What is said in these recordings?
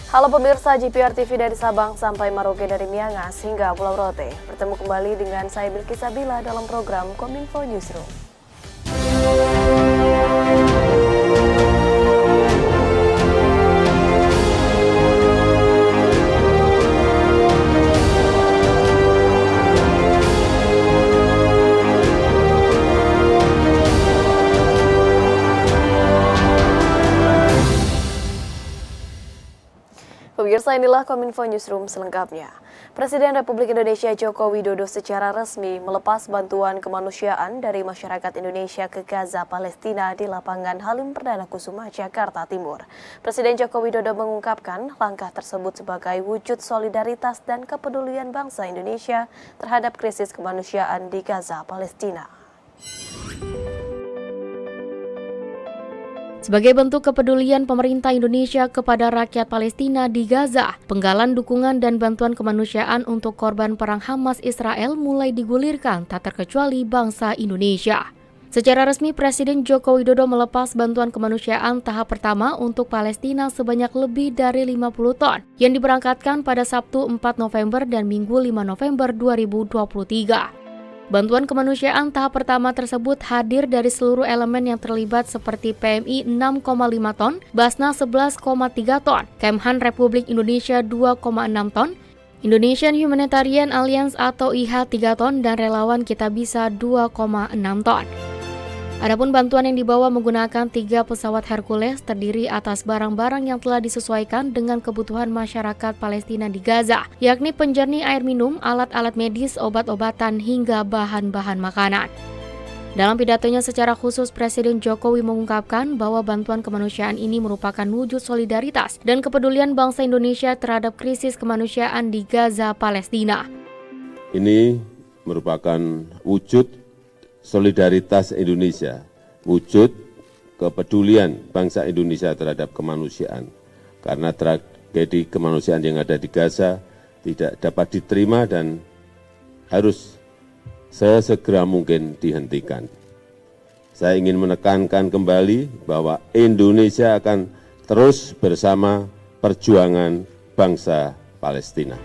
Halo pemirsa GPR TV dari Sabang sampai Merauke dari Miangas hingga Pulau Rote. Bertemu kembali dengan saya Bilqis Sabila dalam program Kominfo Newsroom. Pemirsa, inilah Kominfo Newsroom selengkapnya. Presiden Republik Indonesia Joko Widodo secara resmi melepas bantuan kemanusiaan dari masyarakat Indonesia ke Gaza, Palestina di lapangan Halim Perdana Kusuma, Jakarta Timur. Presiden Joko Widodo mengungkapkan langkah tersebut sebagai wujud solidaritas dan kepedulian bangsa Indonesia terhadap krisis kemanusiaan di Gaza, Palestina. Sebagai bentuk kepedulian pemerintah Indonesia kepada rakyat Palestina di Gaza, penggalan dukungan dan bantuan kemanusiaan untuk korban perang Hamas Israel mulai digulirkan tak terkecuali bangsa Indonesia. Secara resmi, Presiden Joko Widodo melepas bantuan kemanusiaan tahap pertama untuk Palestina sebanyak lebih dari 50 ton yang diberangkatkan pada Sabtu 4 November dan Minggu 5 November 2023. Bantuan kemanusiaan tahap pertama tersebut hadir dari seluruh elemen yang terlibat seperti PMI 6,5 ton, Basnas 11,3 ton, Kemhan Republik Indonesia 2,6 ton, Indonesian Humanitarian Alliance atau IHA 3 ton, dan relawan Kita Bisa 2,6 ton. Adapun bantuan yang dibawa menggunakan 3 pesawat Hercules terdiri atas barang-barang yang telah disesuaikan dengan kebutuhan masyarakat Palestina di Gaza, yakni penjernih air minum, alat-alat medis, obat-obatan, hingga bahan-bahan makanan. Dalam pidatonya secara khusus, Presiden Jokowi mengungkapkan bahwa bantuan kemanusiaan ini merupakan wujud solidaritas dan kepedulian bangsa Indonesia terhadap krisis kemanusiaan di Gaza, Palestina. Ini merupakan wujud solidaritas Indonesia, wujud kepedulian bangsa Indonesia terhadap kemanusiaan. Karena tragedi kemanusiaan yang ada di Gaza tidak dapat diterima dan harus sesegera mungkin dihentikan. Saya ingin menekankan kembali bahwa Indonesia akan terus bersama perjuangan bangsa Palestina.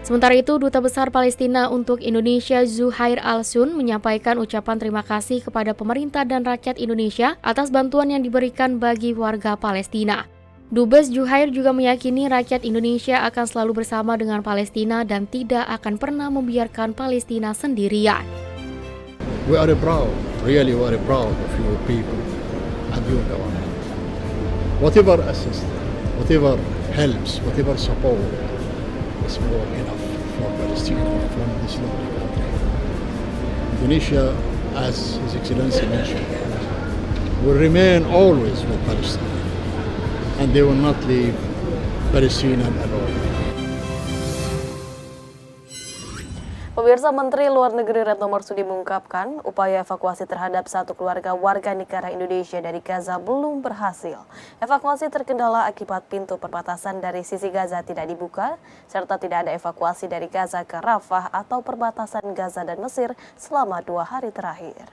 Sementara itu, Duta Besar Palestina untuk Indonesia Zuhair Al-Sun menyampaikan ucapan terima kasih kepada pemerintah dan rakyat Indonesia atas bantuan yang diberikan bagi warga Palestina. Dubes Zuhair juga meyakini rakyat Indonesia akan selalu bersama dengan Palestina dan tidak akan pernah membiarkan Palestina sendirian. We are proud, really we are proud of your people and your government. Whatever assistance, whatever helps, whatever support is more enough for Palestine from this lovely country. Indonesia, as His Excellency mentioned, will remain always with Palestine, and they will not leave Palestine alone. Pemirsa, Menteri Luar Negeri Retno Marsudi mengungkapkan upaya evakuasi terhadap satu keluarga warga negara Indonesia dari Gaza belum berhasil. Evakuasi terkendala akibat pintu perbatasan dari sisi Gaza tidak dibuka, serta tidak ada evakuasi dari Gaza ke Rafah atau perbatasan Gaza dan Mesir selama 2 hari terakhir.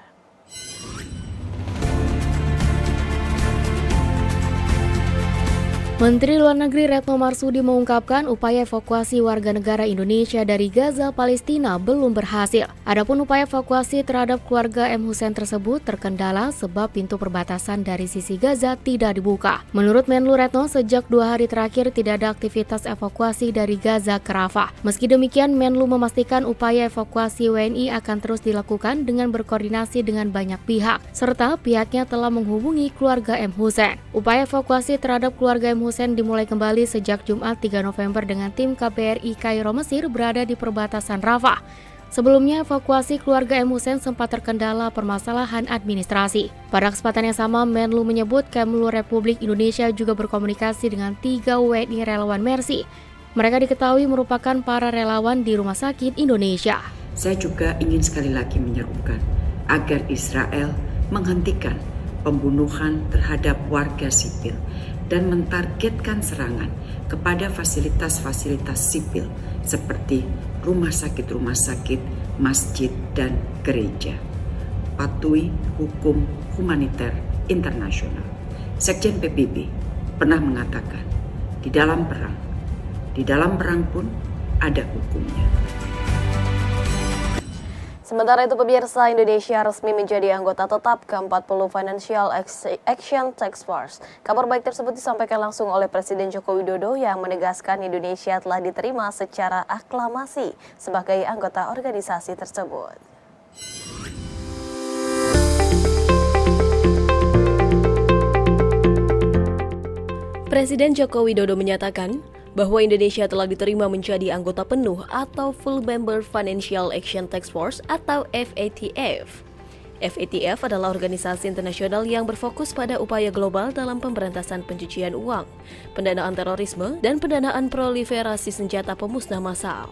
Menteri Luar Negeri Retno Marsudi mengungkapkan upaya evakuasi warga negara Indonesia dari Gaza, Palestina belum berhasil. Adapun upaya evakuasi terhadap keluarga M. Hussein tersebut terkendala sebab pintu perbatasan dari sisi Gaza tidak dibuka. Menurut Menlu Retno, sejak 2 hari terakhir tidak ada aktivitas evakuasi dari Gaza ke Rafah. Meski demikian, Menlu memastikan upaya evakuasi WNI akan terus dilakukan dengan berkoordinasi dengan banyak pihak, serta pihaknya telah menghubungi keluarga M. Hussein. Upaya evakuasi terhadap keluarga M. Hussein dimulai kembali sejak Jumat 3 November dengan tim KBRI Kairo Mesir berada di perbatasan Rafah. Sebelumnya, evakuasi keluarga M. Hussein sempat terkendala permasalahan administrasi. Pada kesempatan yang sama, Menlu menyebut Kemlu Republik Indonesia juga berkomunikasi dengan 3 WNI relawan Mercy. Mereka diketahui merupakan para relawan di Rumah Sakit Indonesia. Saya juga ingin sekali lagi menyerukan agar Israel menghentikan pembunuhan terhadap warga sipil dan mentargetkan serangan kepada fasilitas-fasilitas sipil seperti rumah sakit, masjid, dan gereja. Patuhi hukum humaniter internasional. Sekjen PBB pernah mengatakan di dalam perang. Di dalam perang pun ada hukumnya. Sementara itu, pemirsa, Indonesia resmi menjadi anggota tetap ke-40 Financial Action Task Force. Kabar baik tersebut disampaikan langsung oleh Presiden Joko Widodo yang menegaskan Indonesia telah diterima secara aklamasi sebagai anggota organisasi tersebut. Presiden Joko Widodo menyatakan bahwa Indonesia telah diterima menjadi anggota penuh atau Full Member Financial Action Task Force atau FATF. FATF adalah organisasi internasional yang berfokus pada upaya global dalam pemberantasan pencucian uang, pendanaan terorisme, dan pendanaan proliferasi senjata pemusnah massal.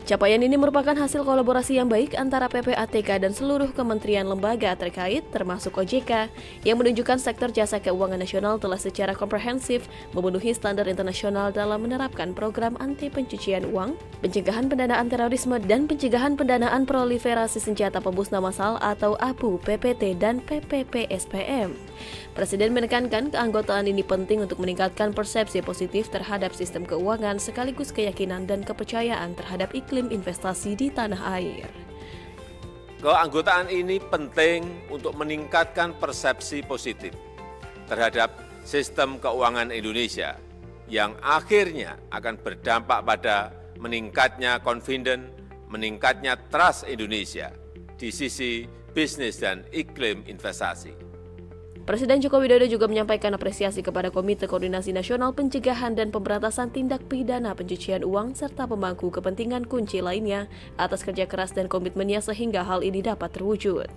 Capaian ini merupakan hasil kolaborasi yang baik antara PPATK dan seluruh kementerian lembaga terkait, termasuk OJK, yang menunjukkan sektor jasa keuangan nasional telah secara komprehensif memenuhi standar internasional dalam menerapkan program anti pencucian uang, pencegahan pendanaan terorisme, dan pencegahan pendanaan proliferasi senjata pemusnah massal atau APU, PPT, dan PPPSPM. Presiden menekankan keanggotaan ini penting untuk meningkatkan persepsi positif terhadap sistem keuangan sekaligus keyakinan dan kepercayaan terhadap iklim investasi di tanah air. Keanggotaan ini penting untuk meningkatkan persepsi positif terhadap sistem keuangan Indonesia yang akhirnya akan berdampak pada meningkatnya confidence, meningkatnya trust Indonesia di sisi bisnis dan iklim investasi. Presiden Joko Widodo juga menyampaikan apresiasi kepada Komite Koordinasi Nasional Pencegahan dan Pemberantasan Tindak Pidana Pencucian Uang serta pemangku kepentingan kunci lainnya atas kerja keras dan komitmennya sehingga hal ini dapat terwujud.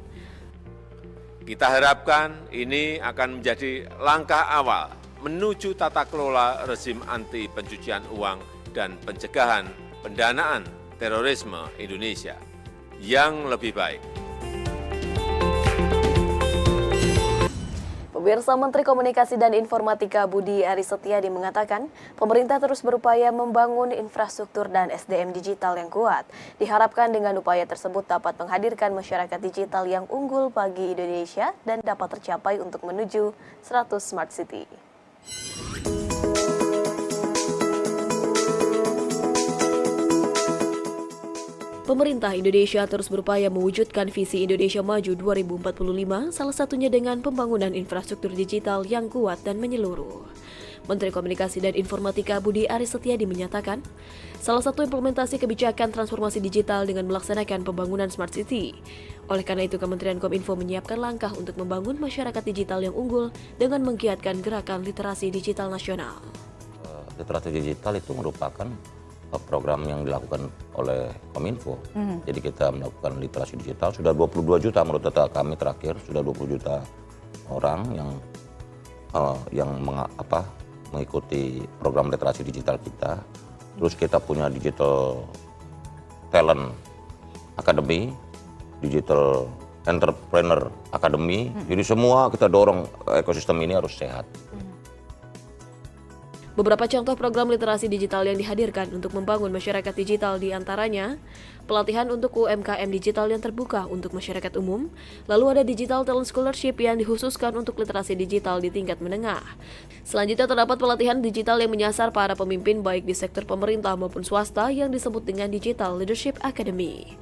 Kita harapkan ini akan menjadi langkah awal menuju tata kelola rezim anti pencucian uang dan pencegahan pendanaan terorisme Indonesia yang lebih baik. Pemirsa, Menteri Komunikasi dan Informatika Budi Aris Setiadi mengatakan pemerintah terus berupaya membangun infrastruktur dan SDM digital yang kuat. Diharapkan dengan upaya tersebut dapat menghadirkan masyarakat digital yang unggul bagi Indonesia dan dapat tercapai untuk menuju 100 Smart City. Pemerintah Indonesia terus berupaya mewujudkan visi Indonesia Maju 2045, salah satunya dengan pembangunan infrastruktur digital yang kuat dan menyeluruh. Menteri Komunikasi dan Informatika Budi Aris Setiadi menyatakan, salah satu implementasi kebijakan transformasi digital dengan melaksanakan pembangunan Smart City. Oleh karena itu, Kementerian Kominfo menyiapkan langkah untuk membangun masyarakat digital yang unggul dengan menggiatkan gerakan literasi digital nasional. Literasi digital itu merupakan program yang dilakukan oleh Kominfo. Jadi kita melakukan literasi digital, sudah 22 juta menurut data kami terakhir, sudah 20 juta orang yang mengikuti program literasi digital kita. Terus kita punya Digital Talent Academy, Digital Entrepreneur Academy. Jadi semua kita dorong ekosistem ini harus sehat. Beberapa contoh program literasi digital yang dihadirkan untuk membangun masyarakat digital diantaranya pelatihan untuk UMKM digital yang terbuka untuk masyarakat umum, lalu ada Digital Talent Scholarship yang dikhususkan untuk literasi digital di tingkat menengah. Selanjutnya terdapat pelatihan digital yang menyasar para pemimpin baik di sektor pemerintah maupun swasta yang disebut dengan Digital Leadership Academy.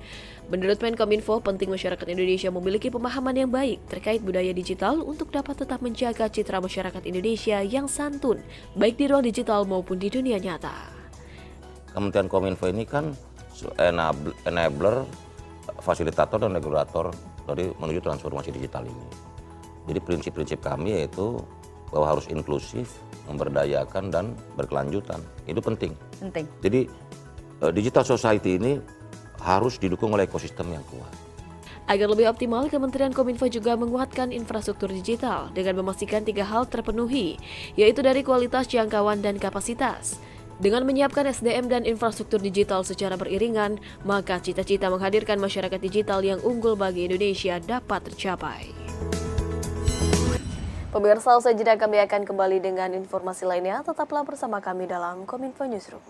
Menurut Menkominfo, penting masyarakat Indonesia memiliki pemahaman yang baik terkait budaya digital untuk dapat tetap menjaga citra masyarakat Indonesia yang santun, baik di ruang digital maupun di dunia nyata. Kementerian Kominfo ini kan enabler, fasilitator dan regulator dari menuju transformasi digital ini. Jadi prinsip-prinsip kami yaitu bahwa harus inklusif, memberdayakan dan berkelanjutan. Itu penting. Jadi digital society ini harus didukung oleh ekosistem yang kuat. Agar lebih optimal, Kementerian Kominfo juga menguatkan infrastruktur digital dengan memastikan 3 hal terpenuhi, yaitu dari kualitas, jangkauan, dan kapasitas. Dengan menyiapkan SDM dan infrastruktur digital secara beriringan, maka cita-cita menghadirkan masyarakat digital yang unggul bagi Indonesia dapat tercapai. Pemirsa, usai jeda kami akan kembali dengan informasi lainnya. Tetaplah bersama kami dalam Kominfo Newsroom.